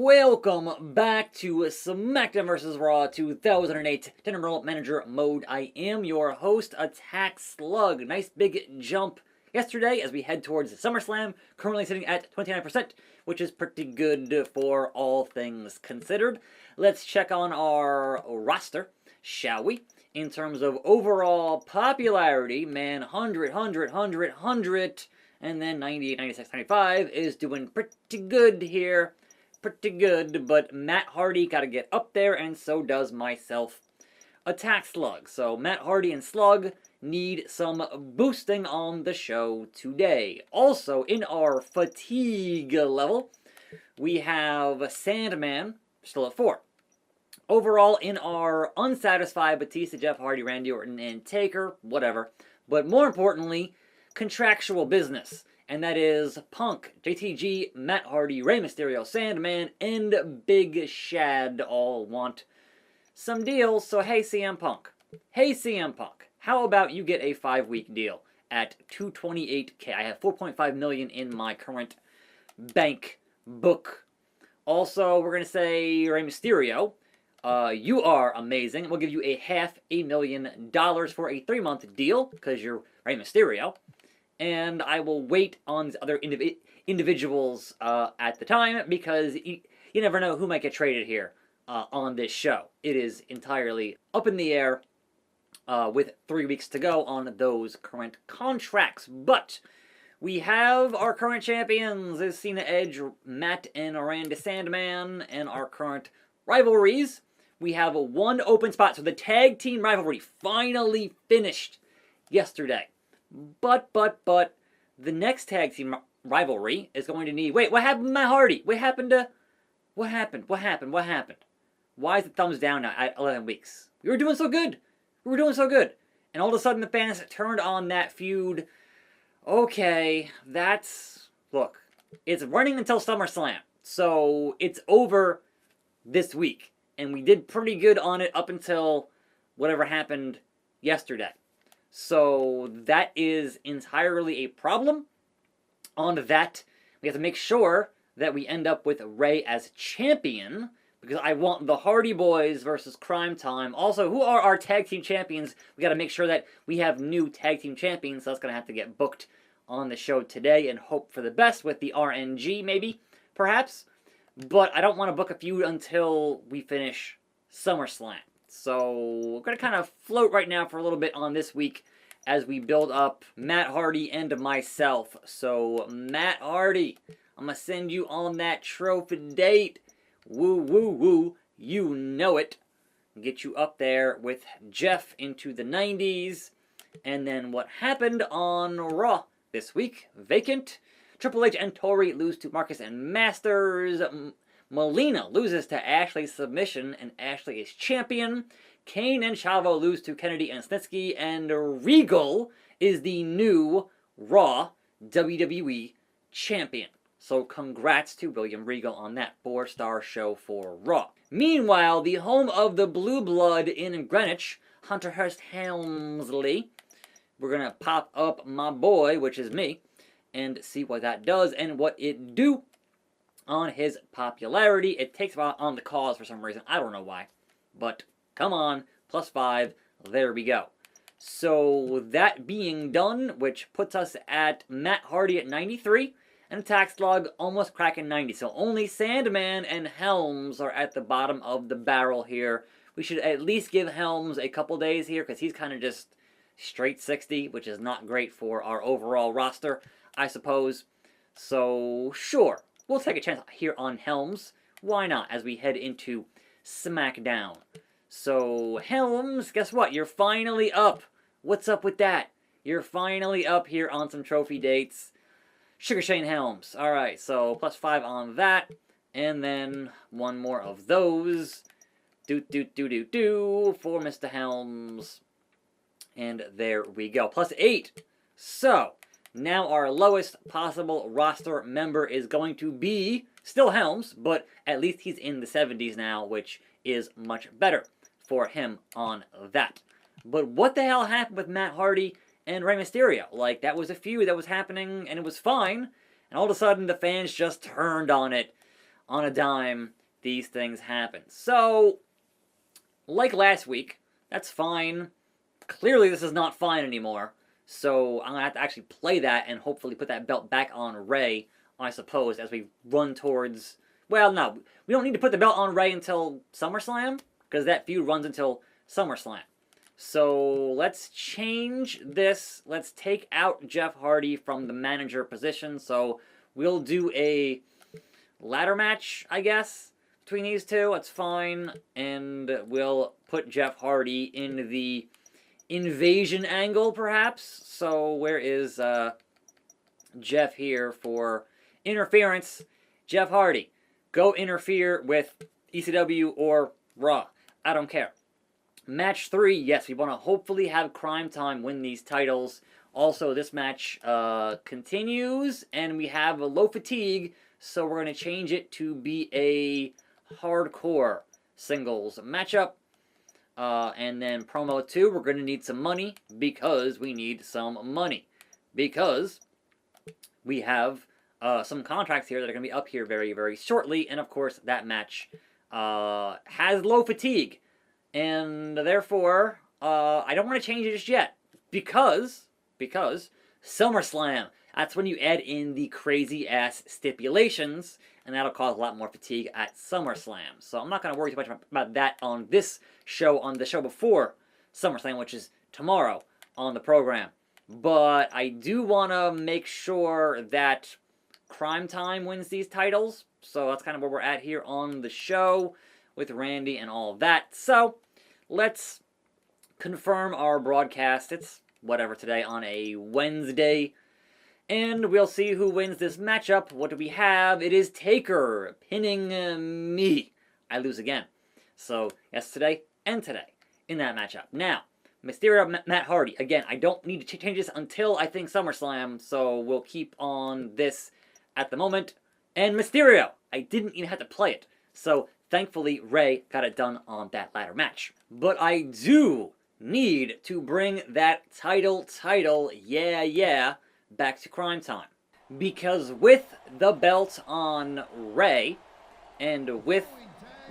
Welcome back to SmackDown Vs Raw 2008 General Manager Mode. I am your host, Attack Slug. Nice big jump yesterday as we head towards SummerSlam, currently sitting at 29%, which is pretty good for all things considered. Let's check on our roster, shall we? In terms of overall popularity, man, 100, and then 98, 96, 95 is doing pretty good here. Pretty good, but Matt Hardy got to get up there, and so does myself. Attack Slug. So Matt Hardy and Slug need some boosting on the show today. Also, in our fatigue level, we have Sandman still at 4. Overall, in our unsatisfied, Batista, Jeff Hardy, Randy Orton, and Taker, whatever. But more importantly, contractual business. And that is Punk, JTG, Matt Hardy, Rey Mysterio, Sandman, and Big Shad all want some deals. So hey CM Punk, how about you get a 5-week deal at $228K? I have $4.5 million in my current bank book. Also, we're going to say Rey Mysterio, you are amazing. We'll give you a $500,000 for a 3-month deal because you're Rey Mysterio. And I will wait on these other individuals at the time because you never know who might get traded here on this show. It is entirely up in the air with 3 weeks to go on those current contracts. But we have our current champions, is Cena, Edge, Matt, and Randy Sandman, and our current rivalries. We have one open spot, so the tag team rivalry finally finished yesterday. But, the next tag team rivalry is going to need... Wait, what happened to Matt Hardy? What happened? Why is it thumbs down now at 11 weeks? We were doing so good. And all of a sudden the fans turned on that feud. Okay, look, it's running until SummerSlam. So, it's over this week. And we did pretty good on it up until whatever happened yesterday. So that is entirely a problem. On that, we have to make sure that we end up with Rey as champion, because I want the Hardy Boys versus Crime Time. Also, who are our tag team champions? We got to make sure that we have new tag team champions, so that's going to have to get booked on the show today and hope for the best with the RNG, maybe, perhaps. But I don't want to book a feud until we finish SummerSlam. So we're going to kind of float right now for a little bit on this week as we build up Matt Hardy and myself. So Matt Hardy, I'm going to send you on that trophy date. Woo, woo, woo. You know it. Get you up there with Jeff into the 90s. And then what happened on Raw this week? Vacant. Triple H and Tori lose to Marcus and Masters. Melina loses to Ashley's submission, and Ashley is champion. Kane and Chavo lose to Kennedy and Snitsky, and Regal is the new Raw WWE champion. So congrats to William Regal on that 4-star show for Raw. Meanwhile, the home of the Blue Blood in Greenwich, Hunter Hearst Helmsley, we're going to pop up my boy, which is me, and see what that does and what it do on his popularity. It takes a while on the cause for some reason. I don't know why. But come on, +5. There we go. So that being done, which puts us at Matt Hardy at 93 and Attack Slug almost cracking 90. So only Sandman and Helms are at the bottom of the barrel here. We should at least give Helms a couple days here because he's kind of just straight 60, which is not great for our overall roster, I suppose. So sure. We'll take a chance here on Helms. Why not, as we head into SmackDown. So, Helms, guess what? You're finally up. What's up with that? You're finally up here on some trophy dates. Sugar Shane Helms. Alright, so +5 on that. And then one more of those. For Mr. Helms. And there we go. +8. So, now our lowest possible roster member is going to be still Helms, but at least he's in the 70s now, which is much better for him on that. But what the hell happened with Matt Hardy and Rey Mysterio? Like, that was a feud that was happening, and it was fine, and all of a sudden the fans just turned on it. on a dime, these things happen. So, like last week, that's fine. Clearly this is not fine anymore. So I'm going to have to actually play that and hopefully put that belt back on Rey, I suppose, as we run towards... Well, no, we don't need to put the belt on Rey until SummerSlam, because that feud runs until SummerSlam. So let's change this. Let's take out Jeff Hardy from the manager position. So we'll do a ladder match, I guess, between these two. That's fine. And we'll put Jeff Hardy in the invasion angle, perhaps. So where is Jeff here for interference? Jeff Hardy, go interfere with ECW or Raw. I don't care. Match 3, yes, we want to hopefully have Crime Time win these titles. Also, this match continues, and we have a low fatigue, so we're going to change it to be a hardcore singles matchup. And then promo 2, we're going to need some money, because we need some money. Because we have some contracts here that are going to be up here very, very shortly, and of course, that match has low fatigue. And therefore, I don't want to change it just yet, because SummerSlam, that's when you add in the crazy-ass stipulations, and that'll cause a lot more fatigue at SummerSlam. So I'm not going to worry too much about that on this show, on the show before SummerSlam, which is tomorrow on the program. But I do want to make sure that Crime Time wins these titles, so that's kind of where we're at here on the show with Randy and all of that. So let's confirm our broadcast. It's whatever today on a Wednesday. And we'll see who wins this matchup. What do we have? It is Taker pinning me. I lose again. So yesterday and today in that matchup. Now, Mysterio, Matt Hardy. Again, I don't need to change this until I think SummerSlam. So we'll keep on this at the moment. And Mysterio. I didn't even have to play it. So thankfully, Rey got it done on that ladder match. But I do need to bring that title, back to Crime Time. Because with the belt on Rey, and with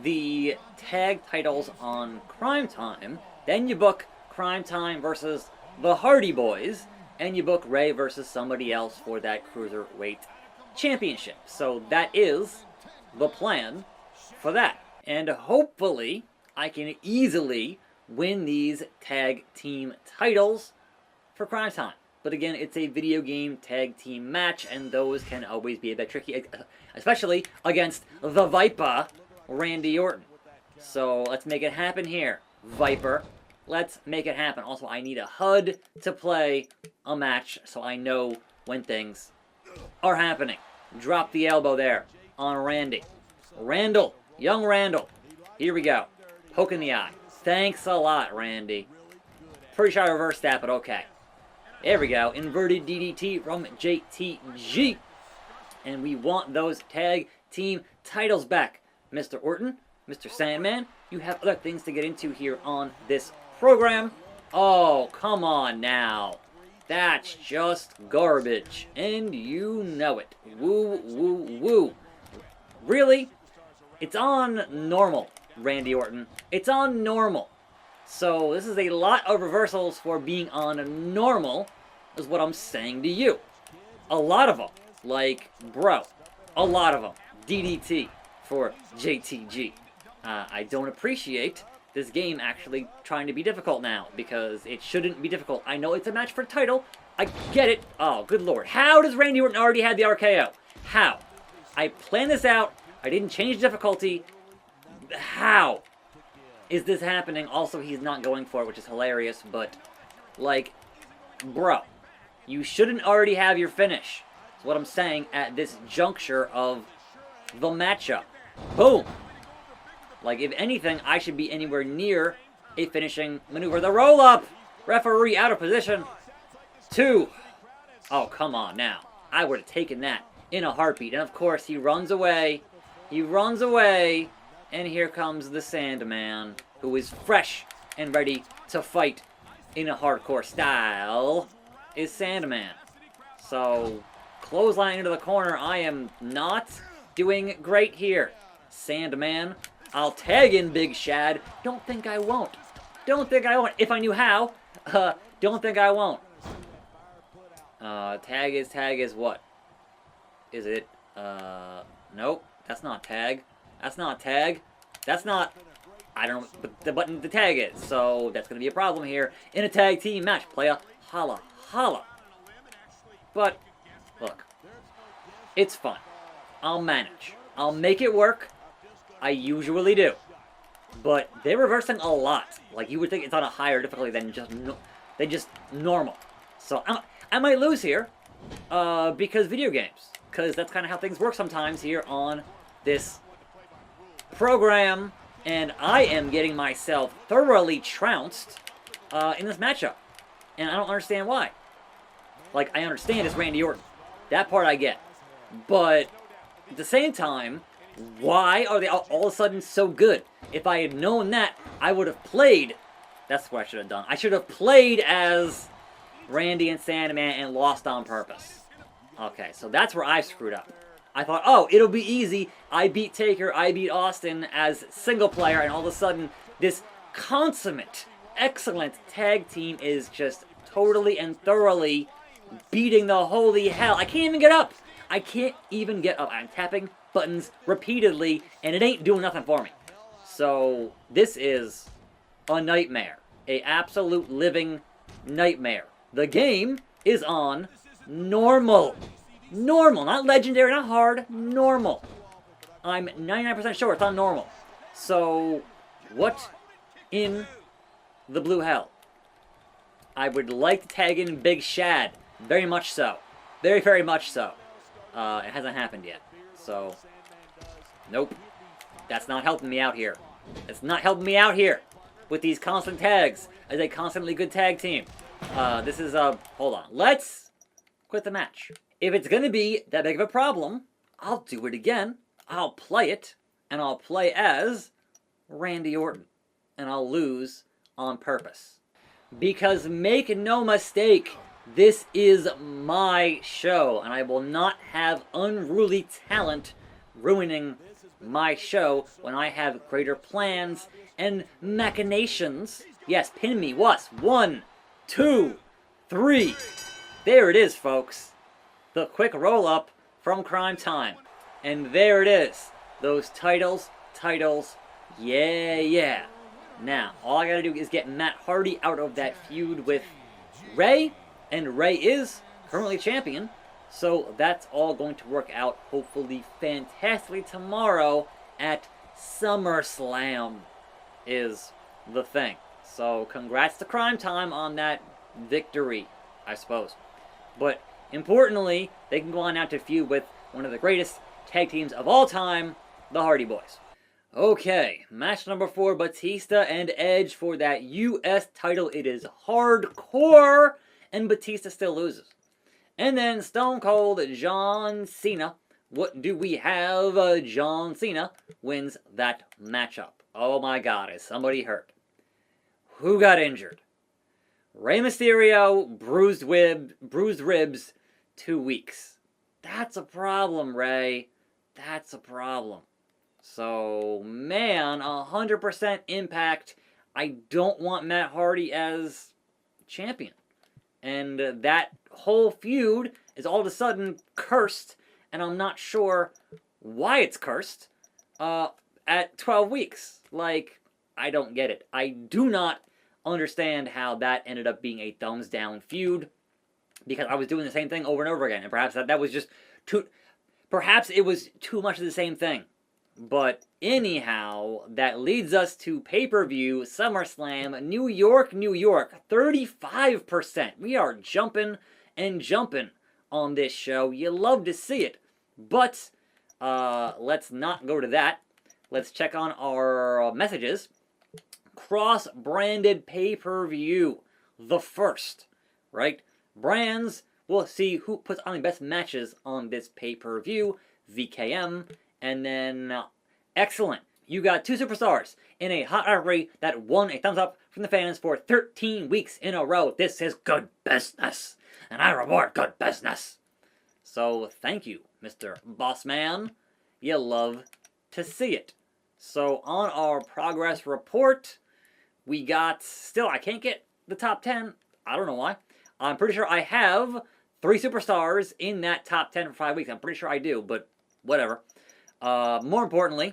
the tag titles on Crime Time, then you book Crime Time versus the Hardy Boys, and you book Rey versus somebody else for that Cruiserweight Championship. So that is the plan for that. And hopefully, I can easily win these tag team titles for Crime Time. But again, it's a video game tag team match, and those can always be a bit tricky, especially against the Viper, Randy Orton. So let's make it happen here, Viper. Let's make it happen. Also, I need a HUD to play a match so I know when things are happening. Drop the elbow there on Randy. Randall, young Randall. Here we go. Poke in the eye. Thanks a lot, Randy. Pretty sure I reversed that, but okay. There we go. Inverted DDT from JTG. And we want those tag team titles back. Mr. Orton, Mr. Sandman, you have other things to get into here on this program. Oh, come on now. That's just garbage. And you know it. Woo, woo, woo. Really? It's on normal, Randy Orton. It's on normal. So this is a lot of reversals for being on normal, is what I'm saying to you. A lot of them. Like, bro. A lot of them. DDT for JTG. I don't appreciate this game actually trying to be difficult now, because it shouldn't be difficult. I know it's a match for title. I get it. Oh, good lord. How does Randy Orton already have the RKO? How? I planned this out. I didn't change difficulty. How is this happening? Also, he's not going for it, which is hilarious, but, like, bro, you shouldn't already have your finish. That's what I'm saying at this juncture of the matchup. Boom. Like, if anything, I should be anywhere near a finishing maneuver. The roll-up! Referee out of position. 2. Oh, come on now. I would have taken that in a heartbeat. And, of course, he runs away. He runs away. And here comes the Sandman, who is fresh and ready to fight in a hardcore style, is Sandman. So, clothesline into the corner. I am not doing great here. Sandman. I'll tag in Big Shad. Don't think I won't. Don't think I won't. If I knew how. Don't think I won't. Tag is what? Is it, nope. That's not tag. That's not tag. That's not, I don't know what the button to tag is. So that's going to be a problem here in a tag team match. Playa, holla, holla. But, look. It's fun. I'll manage. I'll make it work. I usually do. But they're reversing a lot. Like, you would think it's on a higher difficulty than just normal. So, I might lose here. Because video games. Because that's kind of how things work sometimes here on this program. And I am getting myself thoroughly trounced in this matchup. And I don't understand why. Like, I understand it's Randy Orton. That part I get. But at the same time, why are they all of a sudden so good? If I had known that, I would have played. That's what I should have done. I should have played as Randy and Sandman and lost on purpose. Okay, so that's where I screwed up. I thought, oh, it'll be easy. I beat Taker, I beat Austin as single player, and all of a sudden, this consummate, excellent tag team is just totally and thoroughly beating the holy hell. I can't even get up. I can't even get up. I'm tapping buttons repeatedly, and it ain't doing nothing for me. So, this is a nightmare. A absolute living nightmare. The game is on normal. Normal. Not legendary, not hard. Normal. I'm 99% sure it's on normal. So, what in the blue hell? I would like to tag in Big Shad. Very much so. Very, very much so. It hasn't happened yet. So, nope. That's not helping me out here. It's not helping me out here with these constant tags as a constantly good tag team. This is, hold on. Let's quit the match. If it's going to be that big of a problem, I'll do it again. I'll play it, and I'll play as Randy Orton. And I'll lose on purpose. Because make no mistake, this is my show, and I will not have unruly talent ruining my show when I have greater plans and machinations. Yes, pin me. What? 1, 2, 3. There it is, folks. The quick roll-up from Crime Time. And there it is. Those titles. Yeah. Now, all I gotta do is get Matt Hardy out of that feud with Ray. And Ray is currently champion. So that's all going to work out hopefully fantastically tomorrow at SummerSlam is the thing. So congrats to Crime Time on that victory, I suppose. But importantly, they can go on out to feud with one of the greatest tag teams of all time, the Hardy Boys. Okay, match number 4, Batista and Edge for that U.S. title. It is hardcore, and Batista still loses. And then Stone Cold John Cena. What do we have? John Cena wins that matchup. Oh my God, is somebody hurt? Who got injured? Rey Mysterio, bruised ribs, 2 weeks. That's a problem, Rey. That's a problem. So, man, 100% Impact. I don't want Matt Hardy as champion. And that whole feud is all of a sudden cursed, and I'm not sure why it's cursed at 12 weeks. Like, I don't get it. I do not understand how that ended up being a thumbs down feud, because I was doing the same thing over and over again, and perhaps that was just perhaps it was too much of the same thing. But anyhow, that leads us to pay-per-view SummerSlam, New York, 35%. We are jumping and jumping on this show. You love to see it. But let's not go to that. Let's check on our messages. Cross-branded pay-per-view. The first, right? Brands, we'll see who puts on the best matches on this pay-per-view. VKM. And then, excellent. You got 2 superstars in a hot rivalry that won a thumbs up from the fans for 13 weeks in a row. This is good business. And I reward good business. So, thank you, Mr. Bossman. You love to see it. So on our progress report, we got, still, I can't get the top 10. I don't know why. I'm pretty sure I have 3 superstars in that top 10 for 5 weeks. I'm pretty sure I do, but whatever. More importantly,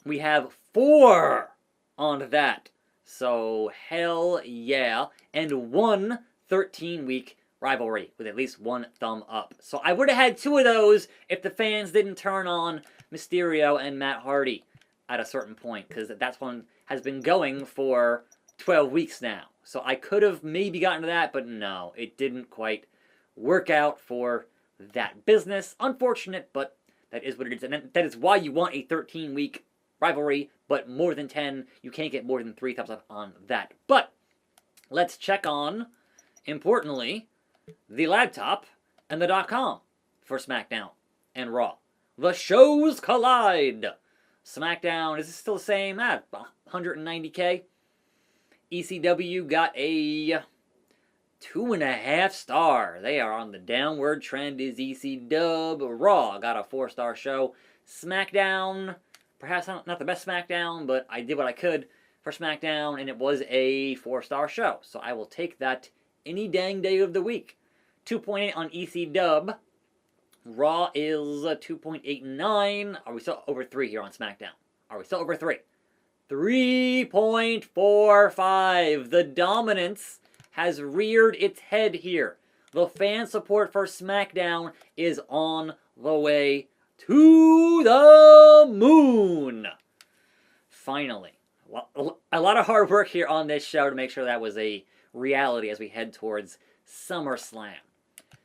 we have 4 on that. So, hell yeah. And 1 13-week rivalry with at least 1 thumb up. So I would have had 2 of those if the fans didn't turn on Mysterio and Matt Hardy at a certain point, because that's one has been going for 12 weeks now. So I could have maybe gotten to that, but no, it didn't quite work out for that business. Unfortunate, but that is what it is. And that is why you want a 13-week rivalry, but more than 10, you can't get more than 3 thumbs up on that. But let's check on, importantly, the laptop and the .com for SmackDown and Raw. The shows collide. SmackDown, is this still the same? 190K. ECW got a 2.5 star. They are on the downward trend is ECW. Raw got a 4-star show. SmackDown, perhaps not the best SmackDown, but I did what I could for SmackDown, and it was a 4-star show. So I will take that any dang day of the week. 2.8 on ECW. Raw is 2.89. Are we still over 3 here on SmackDown? Are we still over 3? 3.45. The dominance has reared its head here. The fan support for SmackDown is on the way to the moon. Finally. A lot of hard work here on this show to make sure that was a reality as we head towards SummerSlam.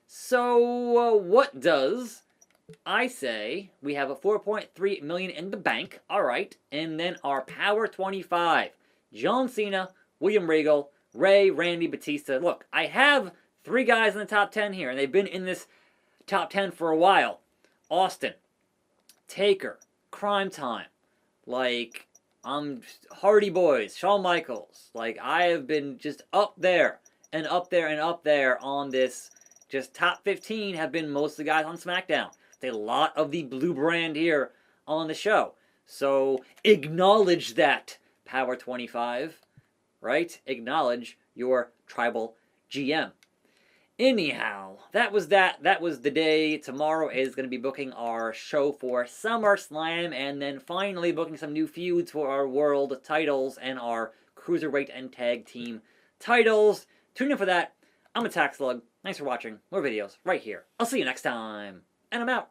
So, what does I say? We have a 4.3 million in the bank. All right. And then our Power 25. John Cena, William Regal, Ray, Randy, Batista. Look, I have 3 guys in the top 10 here, and they've been in this top 10 for a while. Austin, Taker, Crime Time. Like, Hardy Boys, Shawn Michaels. Like, I have been just up there and up there and up there on this. Just top 15 have been most of the guys on SmackDown. It's a lot of the blue brand here on the show. So acknowledge that, Power 25. Right? Acknowledge your tribal GM. Anyhow, that was that. That was the day. Tomorrow is going to be booking our show for SummerSlam, and then finally booking some new feuds for our world titles and our Cruiserweight and Tag Team titles. Tune in for that. I'm Attack Slug. Thanks for watching. More videos right here. I'll see you next time. And I'm out.